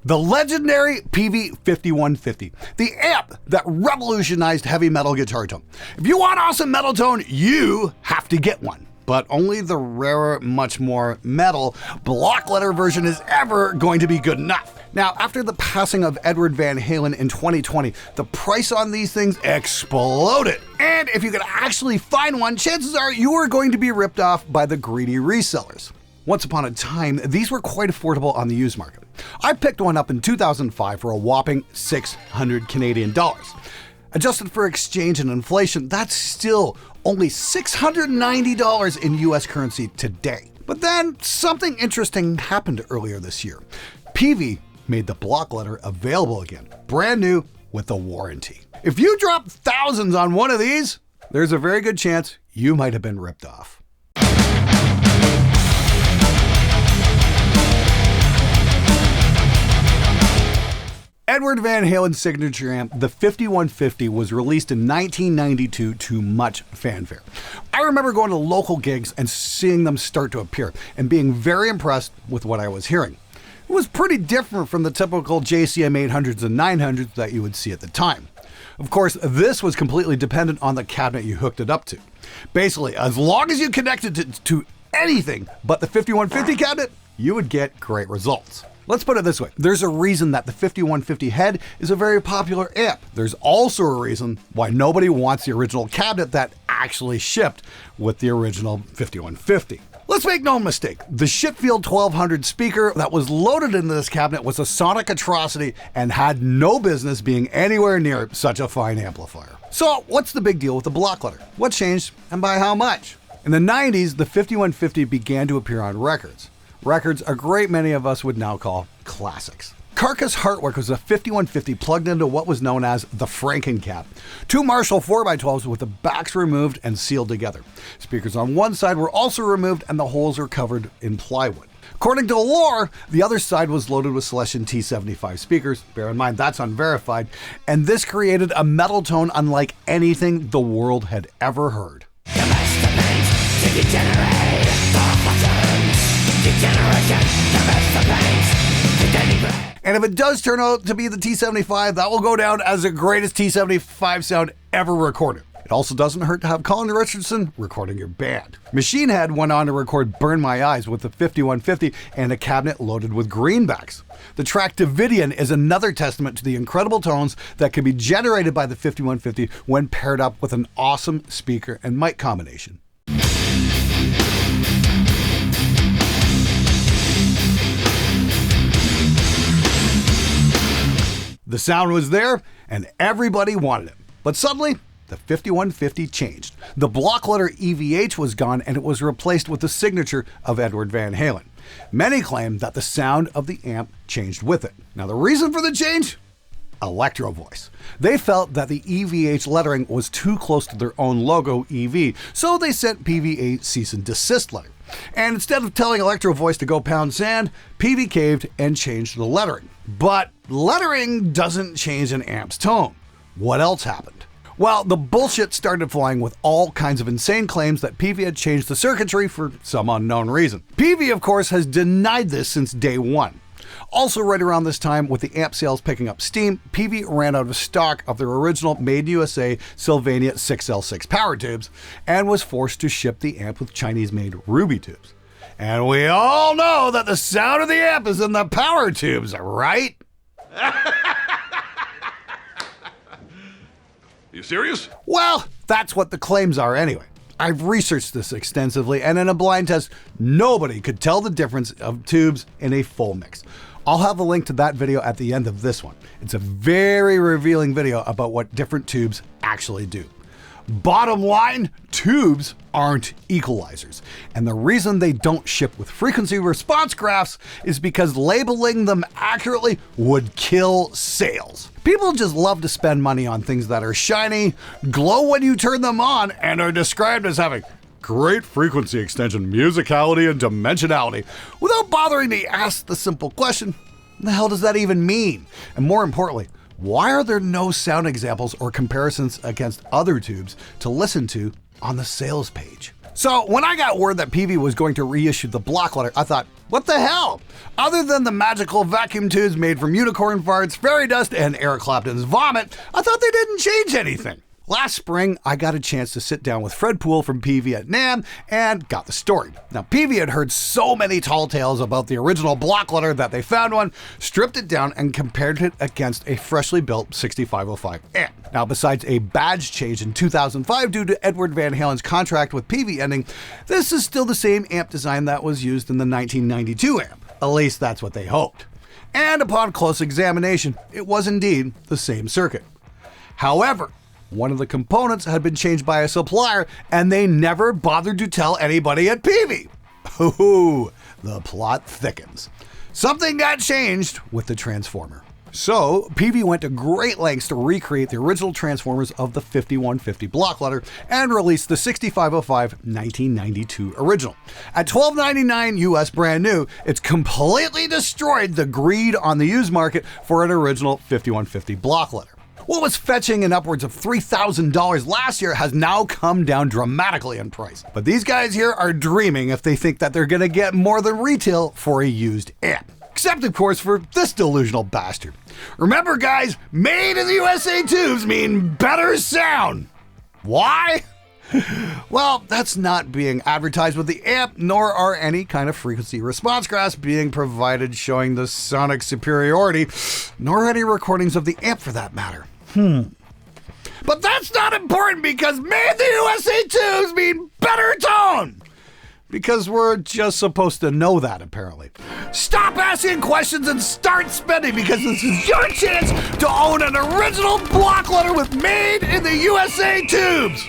The legendary Peavey 5150, the amp that revolutionized heavy metal guitar tone. If you want awesome metal tone, you have to get one. But only the rarer, much more metal block letter version is ever going to be good enough. Now, after the passing of Edward Van Halen in 2020, the price on these things exploded. And if you could actually find one, chances are you are going to be ripped off by the greedy resellers. Once upon a time, these were quite affordable on the used market. I picked one up in 2005 for a whopping 600 Canadian dollars. Adjusted for exchange and inflation, that's still only $690 in US currency today. But then something interesting happened earlier this year. Peavey made the block letter available again, brand new with a warranty. If you drop thousands on one of these, there's a very good chance you might have been ripped off. Edward Van Halen's signature amp, the 5150, was released in 1992 to much fanfare. I remember going to local gigs and seeing them start to appear and being very impressed with what I was hearing. It was pretty different from the typical JCM 800s and 900s that you would see at the time. Of course, this was completely dependent on the cabinet you hooked it up to. Basically, as long as you connected it to anything but the 5150 cabinet, you would get great results. Let's put it this way. There's a reason that the 5150 head is a very popular amp. There's also a reason why nobody wants the original cabinet that actually shipped with the original 5150. Let's make no mistake, the Sheffield 1200 speaker that was loaded into this cabinet was a sonic atrocity and had no business being anywhere near such a fine amplifier. So what's the big deal with the block letter? What changed and by how much? In the 90s, the 5150 began to appear on records. Records a great many of us would now call classics. Carcass Heartwork was a 5150 plugged into what was known as the Franken cap. Two Marshall 4x12s with the backs removed and sealed together. Speakers on one side were also removed and the holes were covered in plywood. According to lore, the other side was loaded with Celestion T75 speakers. Bear in mind, that's unverified. And this created a metal tone unlike anything the world had ever heard. And if it does turn out to be the T75, that will go down as the greatest T75 sound ever recorded. It also doesn't hurt to have Colin Richardson recording your band. Machine Head went on to record Burn My Eyes with the 5150 and a cabinet loaded with greenbacks. The track Davidian is another testament to the incredible tones that can be generated by the 5150 when paired up with an awesome speaker and mic combination. The sound was there, and everybody wanted it. But suddenly, the 5150 changed. The block letter EVH was gone, and it was replaced with the signature of Edward Van Halen. Many claim that the sound of the amp changed with it. Now, the reason for the change? Electro Voice. They felt that the EVH lettering was too close to their own logo, EV, so they sent Peavey a cease and desist letter. And instead of telling Electro Voice to go pound sand, Peavey caved and changed the lettering. But lettering doesn't change an amp's tone. What else happened? Well, the bullshit started flying with all kinds of insane claims that Peavey had changed the circuitry for some unknown reason. Peavey, of course, has denied this since day one. Also, right around this time, with the amp sales picking up steam, Peavey ran out of stock of their original Made in USA Sylvania 6L6 power tubes and was forced to ship the amp with Chinese-made ruby tubes. And we all know that the sound of the amp is in the power tubes, right? You serious? Well, that's what the claims are anyway. I've researched this extensively, and in a blind test, nobody could tell the difference of tubes in a full mix. I'll have a link to that video at the end of this one. It's a very revealing video about what different tubes actually do. Bottom line, tubes aren't equalizers. And the reason they don't ship with frequency response graphs is because labeling them accurately would kill sales. People just love to spend money on things that are shiny, glow when you turn them on, and are described as having great frequency extension, musicality, and dimensionality, without bothering to ask the simple question, what the hell does that even mean? And more importantly, why are there no sound examples or comparisons against other tubes to listen to on the sales page? So when I got word that Peavey was going to reissue the block letter, I thought, what the hell? Other than the magical vacuum tubes made from unicorn farts, fairy dust, and Eric Clapton's vomit, I thought they didn't change anything. Last spring, I got a chance to sit down with Fred Poole from Peavey at NAMM and got the story. Now, Peavey had heard so many tall tales about the original block letter that they found one, stripped it down, and compared it against a freshly built 6505 amp. Now, besides a badge change in 2005 due to Edward Van Halen's contract with Peavey ending, this is still the same amp design that was used in the 1992 amp. At least that's what they hoped. And upon close examination, it was indeed the same circuit. However, one of the components had been changed by a supplier, and they never bothered to tell anybody at Peavey. Ooh, the plot thickens. Something got changed with the transformer. So, Peavey went to great lengths to recreate the original transformers of the 5150 block letter and released the 6505 1992 original. At $12.99 US brand new, it's completely destroyed the greed on the used market for an original 5150 block letter. What was fetching in upwards of $3,000 last year has now come down dramatically in price. But these guys here are dreaming if they think that they're gonna get more than retail for a used amp. Except, of course, for this delusional bastard. Remember, guys, made in the USA tubes mean better sound. Why? Well, that's not being advertised with the amp, nor are any kind of frequency response graphs being provided showing the sonic superiority, nor any recordings of the amp for that matter. But that's not important because made in the USA tubes mean better tone. Because we're just supposed to know that, apparently. Stop asking questions and start spending because this is your chance to own an original block letter with made in the USA tubes.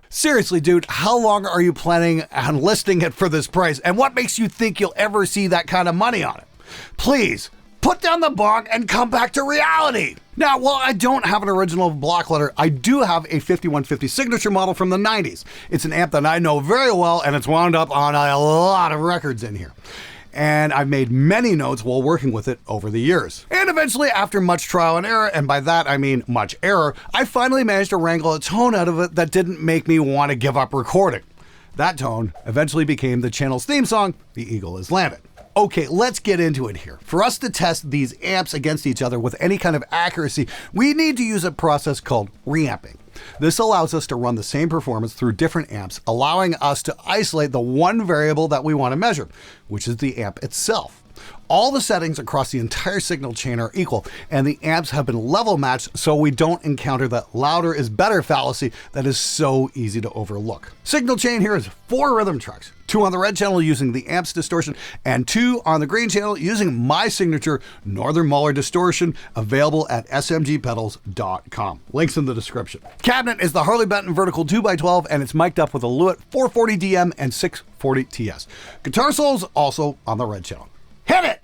Seriously, dude, how long are you planning on listing it for this price? And what makes you think you'll ever see that kind of money on it? Please, put down the bong and come back to reality. Now, while I don't have an original block letter, I do have a 5150 signature model from the 90s. It's an amp that I know very well, and it's wound up on a lot of records in here. And I've made many notes while working with it over the years. And eventually, after much trial and error, and by that I mean much error, I finally managed to wrangle a tone out of it that didn't make me want to give up recording. That tone eventually became the channel's theme song, The Eagle Has Landed. Okay, let's get into it here. For us to test these amps against each other with any kind of accuracy, we need to use a process called reamping. This allows us to run the same performance through different amps, allowing us to isolate the one variable that we want to measure, which is the amp itself. All the settings across the entire signal chain are equal, and the amps have been level matched so we don't encounter that louder is better fallacy that is so easy to overlook. Signal chain here is 4 rhythm tracks, 2 on the red channel using the amp's distortion, and 2 on the green channel using my signature Northern Mahler distortion, available at smgpedals.com. Links in the description. Cabinet is the Harley Benton Vertical 2x12, and it's mic'd up with a Lewitt 440 DM and 640 TS. Guitar solos also on the red channel. Hit it!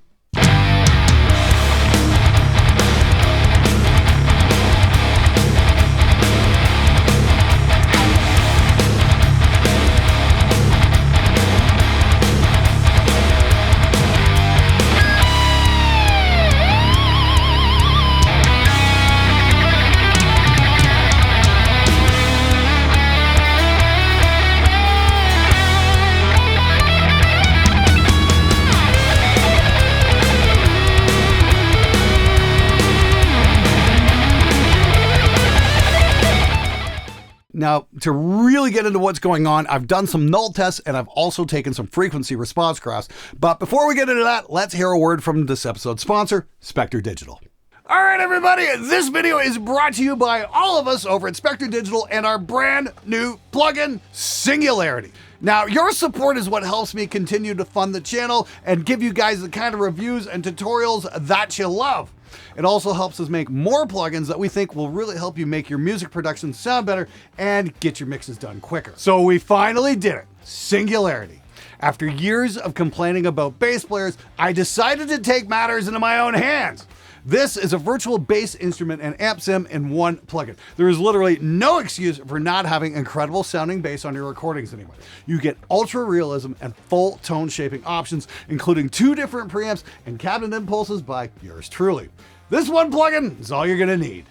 Now, to really get into what's going on, I've done some null tests and I've also taken some frequency response graphs. But before we get into that, let's hear a word from this episode's sponsor, Spectre Digital. All right, everybody, this video is brought to you by all of us over at Spectre Digital and our brand new plugin, Singularity. Now, your support is what helps me continue to fund the channel and give you guys the kind of reviews and tutorials that you love. It also helps us make more plugins that we think will really help you make your music production sound better and get your mixes done quicker. So we finally did it, Singularity. After years of complaining about bass players, I decided to take matters into my own hands. This is a virtual bass instrument and amp sim in one plugin. There is literally no excuse for not having incredible sounding bass on your recordings anymore. You get ultra realism and full tone shaping options, including 2 different preamps and cabinet impulses by yours truly. This one plugin is all you're gonna need.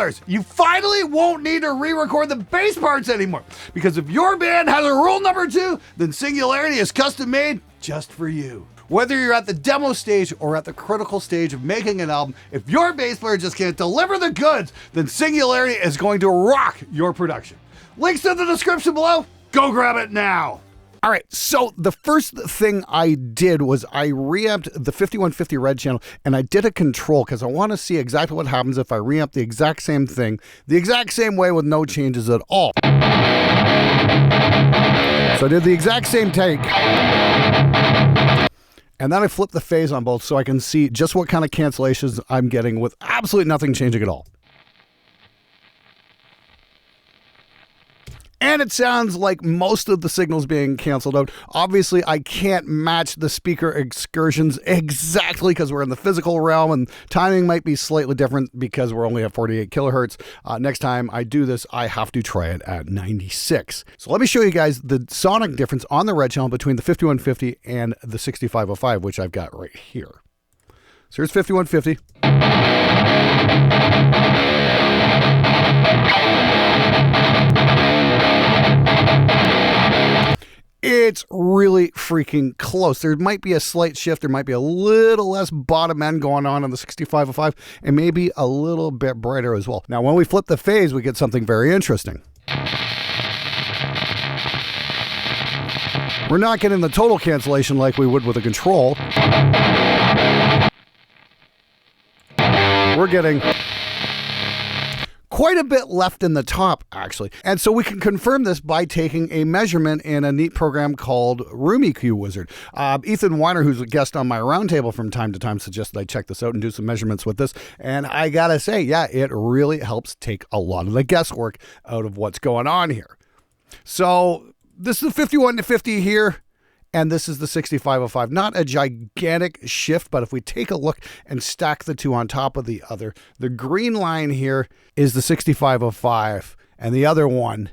killers, you finally won't need to re-record the bass parts anymore. Because if your band has a rule number 2, then Singularity is custom made just for you. Whether you're at the demo stage or at the critical stage of making an album, if your bass player just can't deliver the goods, then Singularity is going to rock your production. Links in the description below. Go grab it now. All right, so the first thing I did was I reamped the 5150 red channel, and I did a control because I want to see exactly what happens if I reamp the exact same thing, the exact same way with no changes at all. So I did the exact same take. And then I flipped the phase on both so I can see just what kind of cancellations I'm getting with absolutely nothing changing at all. And it sounds like most of the signals being canceled out. Obviously, I can't match the speaker excursions exactly because we're in the physical realm, and timing might be slightly different because we're only at 48 kilohertz. Next time I do this, I have to try it at 96. So let me show you guys the sonic difference on the red channel between the 5150 and the 6505, which I've got right here. So here's 5150. It's really freaking close. There might be a slight shift. There might be a little less bottom end going on the 6505 and maybe a little bit brighter as well. Now, when we flip the phase, we get something very interesting. We're not getting the total cancellation like we would with a control. We're getting quite a bit left in the top, actually. And so we can confirm this by taking a measurement in a neat program called Room EQ Wizard. Ethan Weiner, who's a guest on my roundtable from time to time, suggested I check this out and do some measurements with this. And I gotta say, yeah, it really helps take a lot of the guesswork out of what's going on here. So this is the 51 to 50 here. And this is the 6505. Not a gigantic shift, but if we take a look and stack the two on top of the other, the green line here is the 6505, and the other one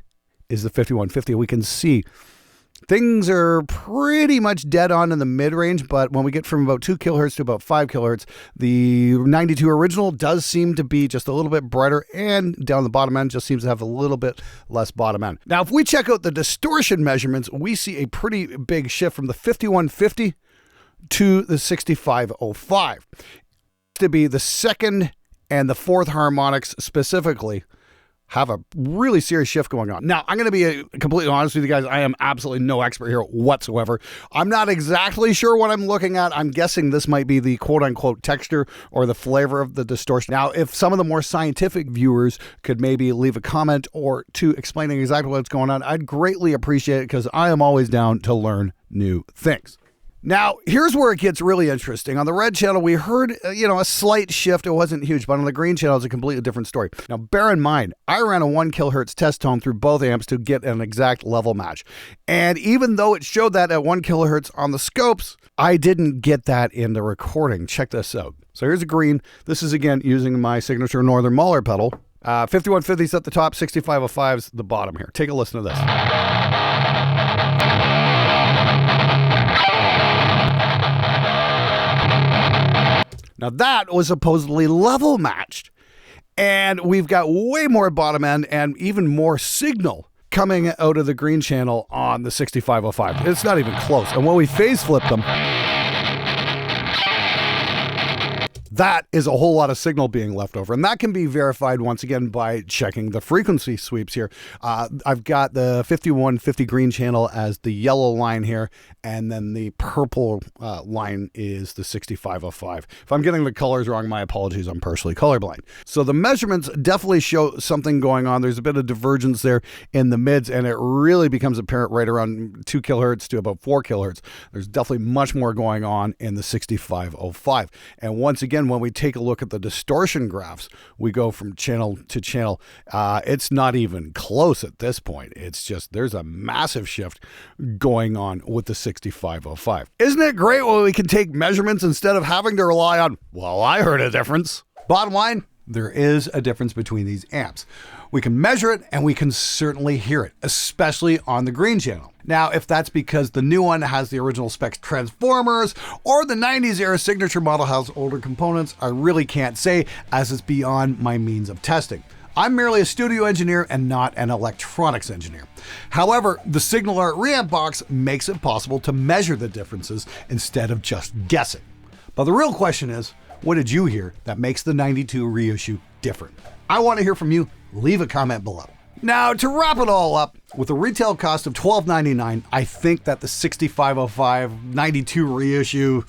is the 5150. We can see things are pretty much dead on in the mid-range, but when we get from about 2 kilohertz to about 5 kilohertz, the 92 original does seem to be just a little bit brighter, and down the bottom end just seems to have a little bit less bottom end. Now, if we check out the distortion measurements, we see a pretty big shift from the 5150 to the 6505. To be the second and the fourth harmonics specifically have a really serious shift going on. Now, I'm going to be completely honest with you guys. I am absolutely no expert here whatsoever. I'm not exactly sure what I'm looking at. I'm guessing this might be the quote-unquote texture or the flavor of the distortion. Now, if some of the more scientific viewers could maybe leave a comment or two explaining exactly what's going on, I'd greatly appreciate it because I am always down to learn new things. Now, here's where it gets really interesting. On the red channel, we heard, a slight shift. It wasn't huge, but on the green channel, it's a completely different story. Now, bear in mind, I ran a 1 kilohertz test tone through both amps to get an exact level match. And even though it showed that at 1 kilohertz on the scopes, I didn't get that in the recording. Check this out. So here's a green. This is, again, using my signature Northern Mahler pedal. 5150's at the top, 6505's the bottom here. Take a listen to this. Now that was supposedly level matched, and we've got way more bottom end and even more signal coming out of the green channel on the 6505. It's not even close. And when we phase flip them, that is a whole lot of signal being left over. And that can be verified once again by checking the frequency sweeps here. I've got the 5150 green channel as the yellow line here, and then the purple line is the 6505. If I'm getting the colors wrong, my apologies, I'm partially colorblind. So the measurements definitely show something going on. There's a bit of divergence there in the mids, and it really becomes apparent right around 2 kilohertz to about 4 kilohertz. There's definitely much more going on in the 6505. And once again, when we take a look at the distortion graphs, we go from channel to channel. It's not even close at this point. It's just, there's a massive shift going on with the 6505. Isn't it great when we can take measurements instead of having to rely on, well, I heard a difference. Bottom line, there is a difference between these amps. We can measure it and we can certainly hear it, especially on the green channel. Now, if that's because the new one has the original Spectre transformers or the 90s era signature model has older components, I really can't say, as it's beyond my means of testing. I'm merely a studio engineer and not an electronics engineer. However, the Signal Art reamp box makes it possible to measure the differences instead of just guessing. But the real question is, what did you hear that makes the 92 reissue different? I want to hear from you. Leave a comment below. Now, to wrap it all up, with a retail cost of $12.99, I think that the 6505 92 reissue,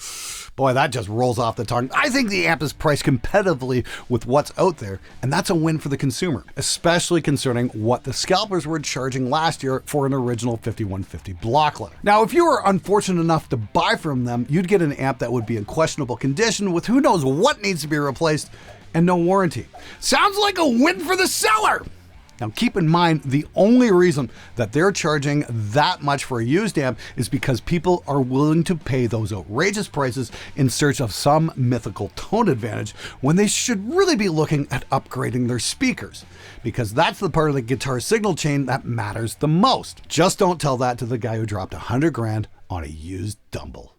boy, that just rolls off the tongue. I think the amp is priced competitively with what's out there, and that's a win for the consumer, especially concerning what the scalpers were charging last year for an original 5150 block letter. Now, if you were unfortunate enough to buy from them, you'd get an amp that would be in questionable condition with who knows what needs to be replaced and no warranty. Sounds like a win for the seller! Now keep in mind, the only reason that they're charging that much for a used amp is because people are willing to pay those outrageous prices in search of some mythical tone advantage when they should really be looking at upgrading their speakers, because that's the part of the guitar signal chain that matters the most. Just don't tell that to the guy who dropped $100 grand on a used Dumble.